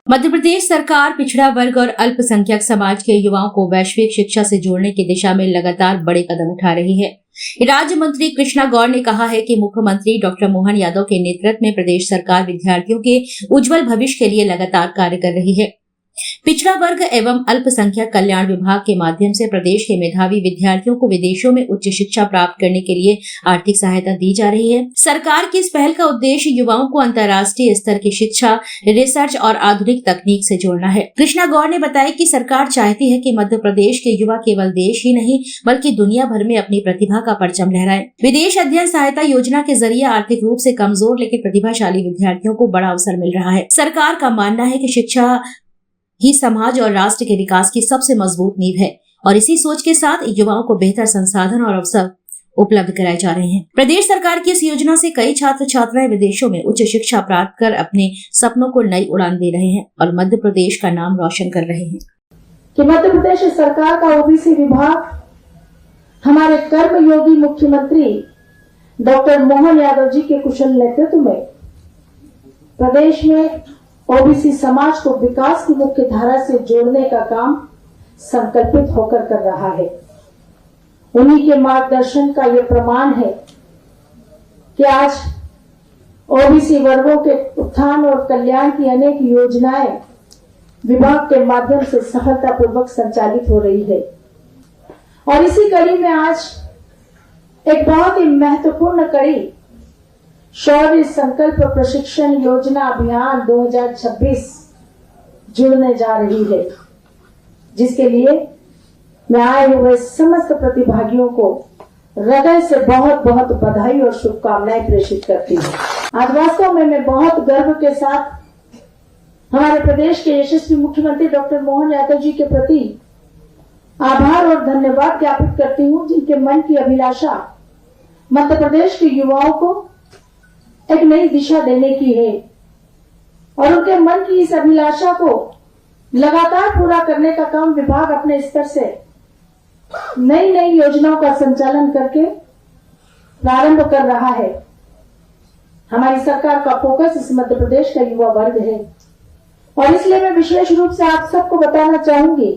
मध्य प्रदेश सरकार पिछड़ा वर्ग और अल्पसंख्यक समाज के युवाओं को वैश्विक शिक्षा से जोड़ने की दिशा में लगातार बड़े कदम उठा रही है। राज्य मंत्री कृष्णा गौर ने कहा है कि मुख्यमंत्री डॉक्टर मोहन यादव के नेतृत्व में प्रदेश सरकार विद्यार्थियों के उज्जवल भविष्य के लिए लगातार कार्य कर रही है। पिछड़ा वर्ग एवं अल्पसंख्यक कल्याण विभाग के माध्यम से प्रदेश के मेधावी विद्यार्थियों को विदेशों में उच्च शिक्षा प्राप्त करने के लिए आर्थिक सहायता दी जा रही है। सरकार की इस पहल का उद्देश्य युवाओं को अंतर्राष्ट्रीय स्तर की शिक्षा, रिसर्च और आधुनिक तकनीक से जोड़ना है। कृष्णा गौर ने बताया कि सरकार चाहती है कि मध्य प्रदेश के युवा केवल देश ही नहीं बल्कि दुनिया भर में अपनी प्रतिभा का परचम लहराए। विदेश अध्ययन सहायता योजना के जरिए आर्थिक रूप से कमजोर लेकिन प्रतिभाशाली विद्यार्थियों को बड़ा अवसर मिल रहा है। सरकार का मानना है कि शिक्षा ही समाज और राष्ट्र के विकास की सबसे मजबूत नींव है और इसी सोच के साथ युवाओं को बेहतर संसाधन और अवसर उपलब्ध कराए जा रहे हैं। प्रदेश सरकार की इस योजना से कई छात्र छात्राएं विदेशों में उच्च शिक्षा प्राप्त कर अपने सपनों को नई उड़ान दे रहे हैं और मध्य प्रदेश का नाम रोशन कर रहे हैं। कि मध्य प्रदेश सरकार का ओबीसी विभाग हमारे कर्मयोगी मुख्यमंत्री डॉक्टर मोहन यादव जी के कुशल नेतृत्व में प्रदेश में ओबीसी समाज को विकास की मुख्य धारा से जोड़ने का काम संकल्पित होकर कर रहा है। उन्हीं के मार्गदर्शन का ये प्रमाण है कि आज ओबीसी वर्गों के उत्थान और कल्याण की अनेक योजनाएं विभाग के माध्यम से सफलतापूर्वक संचालित हो रही है। और इसी कड़ी में आज एक बहुत ही महत्वपूर्ण कड़ी शौर्य संकल्प प्रशिक्षण योजना अभियान 2026 जुड़ने जा रही है, जिसके लिए मैं आए हुए समस्त प्रतिभागियों को हृदय से बहुत बहुत बधाई और शुभकामनाएं प्रेषित करती हूँ। आज वास्तव में मैं बहुत गर्व के साथ हमारे प्रदेश के यशस्वी मुख्यमंत्री डॉक्टर मोहन यादव जी के प्रति आभार और धन्यवाद ज्ञापित करती हूँ, जिनके मन की अभिलाषा मध्य प्रदेश के युवाओं को एक नई दिशा देने की है और उनके मन की इस अभिलाषा को लगातार पूरा करने का काम विभाग अपने स्तर से नई नई योजनाओं का संचालन करके प्रारंभ कर रहा है। हमारी सरकार का फोकस इस मध्य प्रदेश का युवा वर्ग है और इसलिए मैं विशेष रूप से आप सबको बताना चाहूंगी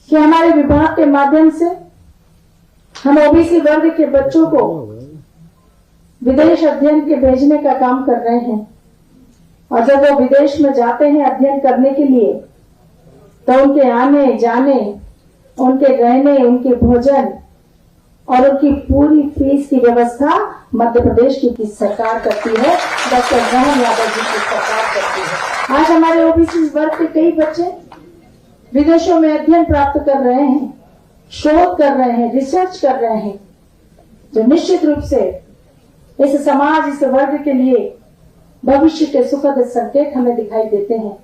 कि हमारे विभाग के माध्यम से हम ओबीसी वर्ग के बच्चों को विदेश अध्ययन के भेजने का काम कर रहे हैं और जब वो विदेश में जाते हैं अध्ययन करने के लिए तो उनके आने जाने, उनके रहने, उनके भोजन और उनकी पूरी फीस की व्यवस्था मध्य प्रदेश की सरकार करती है, डॉक्टर मोहन यादव जी की सरकार करती है। आज हमारे ओबीसी वर्ग के कई बच्चे विदेशों में अध्ययन प्राप्त कर रहे हैं, शोध कर रहे हैं, रिसर्च कर रहे हैं, जो निश्चित रूप से इस समाज, इस वर्ग के लिए भविष्य के सुखद संकेत हमें दिखाई देते हैं।